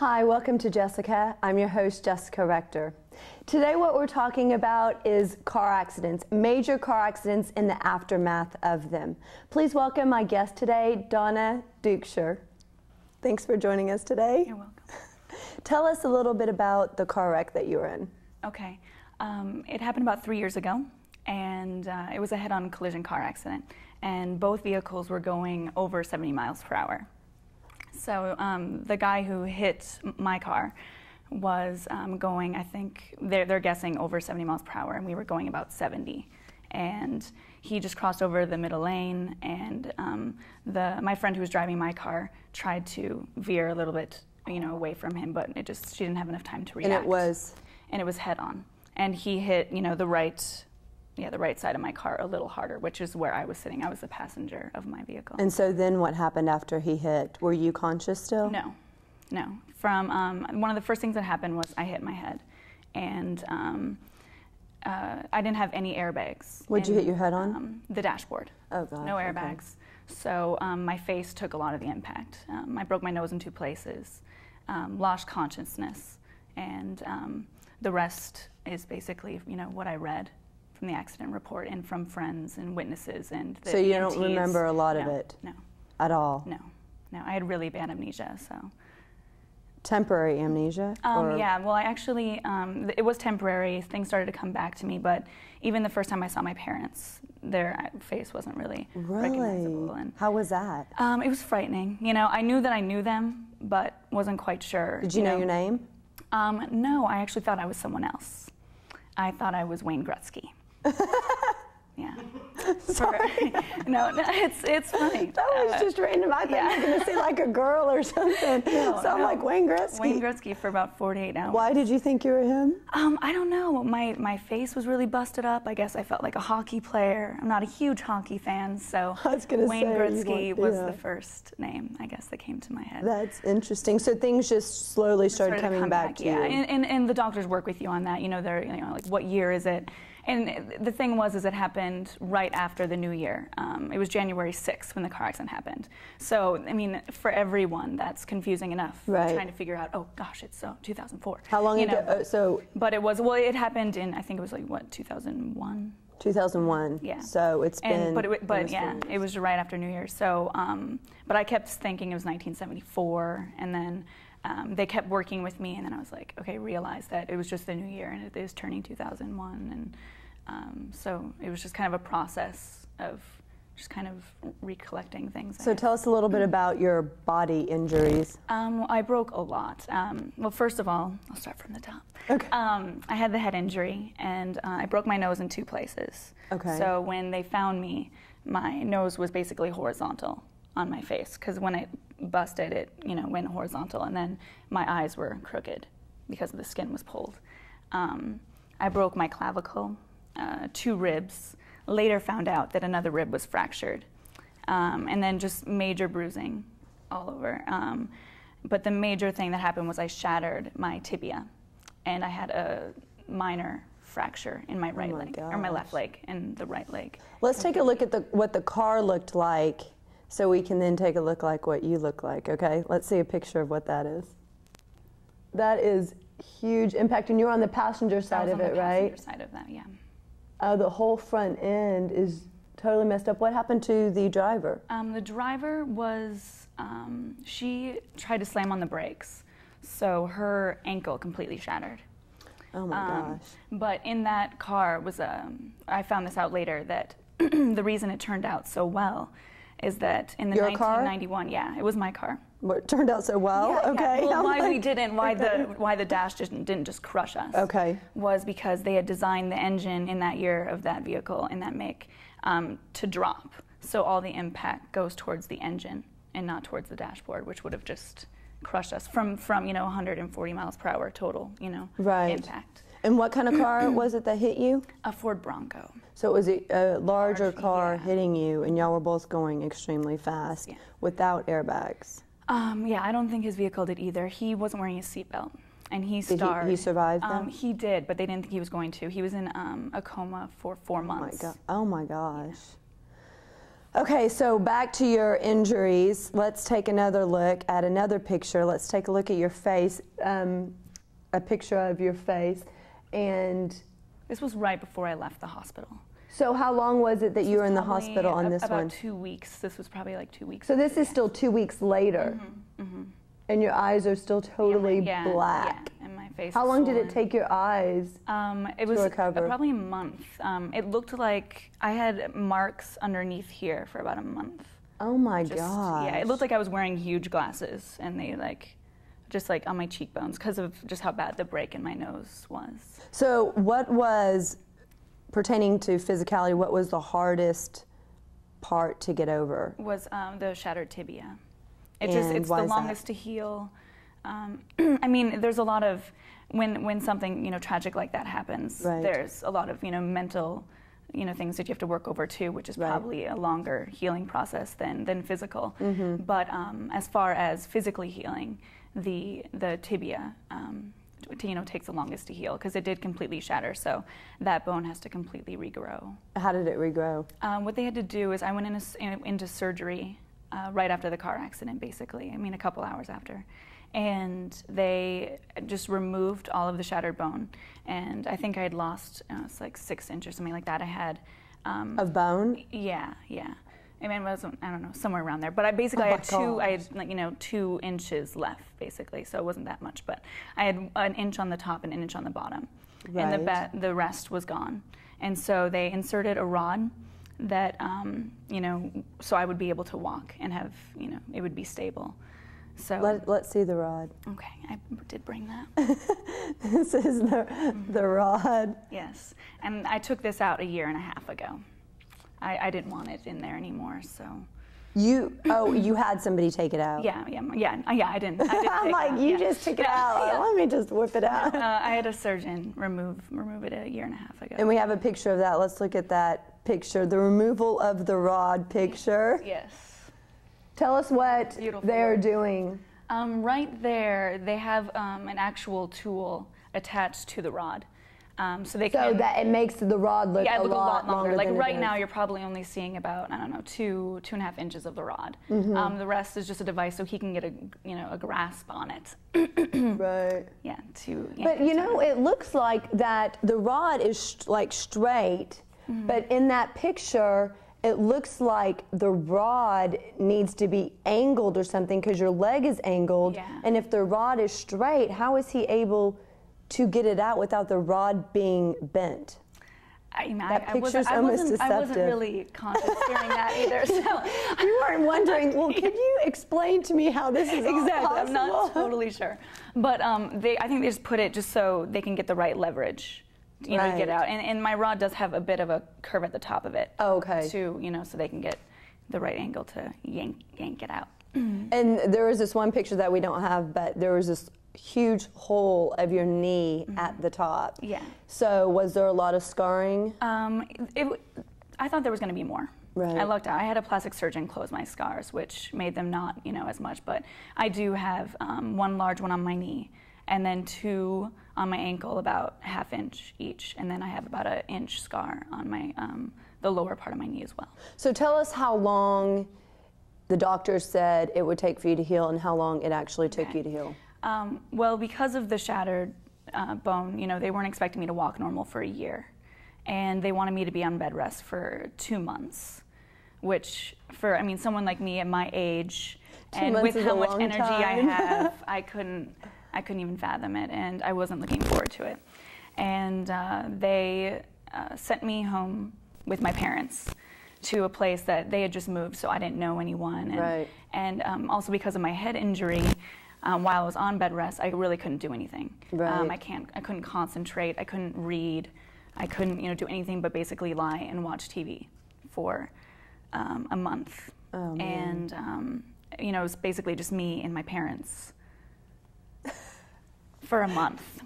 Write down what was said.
Hi, welcome to Jessica. I'm your host, Jessica Rector. Today what we're talking about is car accidents, major car accidents and the aftermath of them. Please welcome my guest today, Donna Dukeshire. Thanks for joining us today. You're welcome. Tell us a little bit about the car wreck that you were in. Okay. It happened about 3 years ago, and it was a head-on collision car accident, and both vehicles were going over 70 miles per hour. So the guy who hit my car was going, I think, they're guessing over 70 miles per hour, and we were going about 70. And he just crossed over the middle lane, and my friend who was driving my car tried to veer a little bit, away from him, but she didn't have enough time to react. And it was head on. And he hit, the right side of my car a little harder, which is where I was sitting. I was the passenger of my vehicle. And so then what happened after he hit? Were you conscious still? No. From one of the first things that happened was I hit my head, and I didn't have any airbags. What'd you hit your head on? The dashboard. Oh gosh. No airbags. Okay. So my face took a lot of the impact. I broke my nose in 2 places, lost consciousness, and the rest is basically what I read from the accident report and from friends and witnesses and the So you EMTs. don't remember a lot of it? No. At all? No. I had really bad amnesia, so. Temporary amnesia? Yeah, well, I actually, it was temporary. Things started to come back to me, but even the first time I saw my parents, their face wasn't really recognizable. And, how was that? It was frightening. I knew that I knew them, but wasn't quite sure. Did you know your name? No, I actually thought I was someone else. I thought I was Wayne Gretzky. Yeah. Sorry. No, it's funny. That was just random. I thought you were going to say like a girl or something. I'm like, Wayne Gretzky. Wayne Gretzky for about 48 hours. Why did you think you were him? I don't know. My face was really busted up. I guess I felt like a hockey player. I'm not a huge hockey fan, so Wayne Gretzky was the first name, I guess, that came to my head. That's interesting. So things just slowly started coming back to you. Yeah, and the doctors work with you on that. They're like, what year is it? And the thing was, it happened right after the new year. It was January 6th when the car accident happened. So, I mean, for everyone, that's confusing enough. Right. Trying to figure out, oh gosh, it's 2004. How long ago? But it happened in, I think it was like, what, 2001? 2001. Yeah. So it's been. It was right after New Year. So, but I kept thinking it was 1974, and then they kept working with me, and then I was like, okay, realized that it was just the new year, and it is turning 2001, and so it was just kind of a process of just kind of recollecting things. So tell us a little bit about your body injuries. I broke a lot. Well, first of all, I'll start from the top. Okay. I had the head injury, and I broke my nose in 2 places. Okay. So when they found me, my nose was basically horizontal on my face, because when it busted, it went horizontal, and then my eyes were crooked because the skin was pulled. I broke my clavicle, 2 ribs. Later found out that another rib was fractured, and then just major bruising all over. But the major thing that happened was I shattered my tibia, and I had a minor fracture in my right leg, or my left leg and the right leg. Let's take a look at what the car looked like, so we can then take a look like what you look like, okay? Let's see a picture of what that is. That is huge impact, and you're on the passenger side of it, right? I was on the passenger side of that, yeah. The whole front end is totally messed up. What happened to the driver? The driver was, she tried to slam on the brakes, so her ankle completely shattered. Oh my gosh. But in that car was, I found this out later, that the reason it turned out so well is that in the 1991, yeah, it was my car. What, it turned out so well? Yeah, okay. Yeah. Well, why the dash didn't just crush us? Okay. Was because they had designed the engine in that year of that vehicle, in that make, to drop. So all the impact goes towards the engine and not towards the dashboard, which would have just crushed us from 140 miles per hour total, impact. And what kind of car was it that hit you? A Ford Bronco. So it was a larger car hitting you, and y'all were both going extremely fast without airbags. Yeah, I don't think his vehicle did either. He wasn't wearing a seatbelt, and he starved. He survived them? He did, but they didn't think he was going to. He was in a coma for 4 months. Oh my gosh. Okay, so back to your injuries. Let's take another look at another picture. Let's take a look at your face, a picture of your face. And this was right before I left the hospital. so how long was it that you were in the hospital on this one? About 2 weeks. This was probably like 2 weeks. So this is still 2 weeks later. And your eyes are still totally black. Yeah, and my face. How long did it take your eyes it was to recover? Probably a month. It looked like I had marks underneath here for about a month. Oh my gosh. Yeah, it looked like I was wearing huge glasses, and they just on my cheekbones because of just how bad the break in my nose was. So what was, pertaining to physicality, what was the hardest part to get over? Was the shattered tibia. And it's why the is longest to heal. I mean, there's a lot of when something tragic like that happens. Right. There's a lot of mental things that you have to work over too, which is probably a longer healing process than physical. But as far as physically healing, the tibia takes the longest to heal because it did completely shatter. So that bone has to completely regrow. How did it regrow? What they had to do is I went into surgery right after the car accident, basically. I mean, a couple hours after. And they just removed all of the shattered bone. And I think I had lost, it's like 6 inches or something like that. I had... of bone? Yeah. I mean, it was, I don't know, somewhere around there. But I basically had 2 inches left, basically. So it wasn't that much. But I had an inch on the top and an inch on the bottom. Right. And the rest was gone. And so they inserted a rod that, so I would be able to walk and have, it would be stable. So Let's see the rod. Okay, I did bring that. This is the rod. Yes, and I took this out 1.5 years ago. I didn't want it in there anymore, so. You had somebody take it out. Yeah, I didn't I'm like, you just took it out. Yeah. Let me just whip it out. I had a surgeon remove it 1.5 years ago. And we have a picture of that. Let's look at that picture, the removal of the rod picture. Yes. Tell us what they're doing. Right there, they have an actual tool attached to the rod. So that it makes the rod look a lot longer. Like than right it now, is. you're probably only seeing about, I don't know, 2.5 inches of the rod. The rest is just a device so he can get a grasp on it. Right. Yeah. But it looks like that the rod is straight, but in that picture, it looks like the rod needs to be angled or something because your leg is angled. Yeah. And if the rod is straight, how is he able to get it out without the rod being bent? I wasn't really conscious during that either. So you weren't wondering, well, can you explain to me how this is exactly possible? I'm not totally sure. But I think they just put it just so they can get the right leverage. To get out. And my rod does have a bit of a curve at the top of it. Oh, okay. So they can get the right angle to yank it out. And there was this one picture that we don't have, but there was this huge hole of your knee at the top. Yeah. So was there a lot of scarring? I thought there was going to be more. Right. I looked out. I had a plastic surgeon close my scars, which made them not, as much. But I do have one large one on my knee, and then 2 on my ankle, about 1/2 inch each, and then I have about 1 inch scar on my the lower part of my knee as well. So tell us how long the doctor said it would take for you to heal, and how long it actually took you to heal. Well, because of the shattered bone, they weren't expecting me to walk normal for 1 year, and they wanted me to be on bed rest for 2 months, which for someone like me at my age and with how much energy I have, I couldn't even fathom it, and I wasn't looking forward to it. And they sent me home with my parents to a place that they had just moved, so I didn't know anyone. And, right. And also because of my head injury, while I was on bed rest, I really couldn't do anything. Right. I couldn't concentrate. I couldn't read. I couldn't do anything but basically lie and watch TV for a month. Oh, man. And it was basically just me and my parents for a month.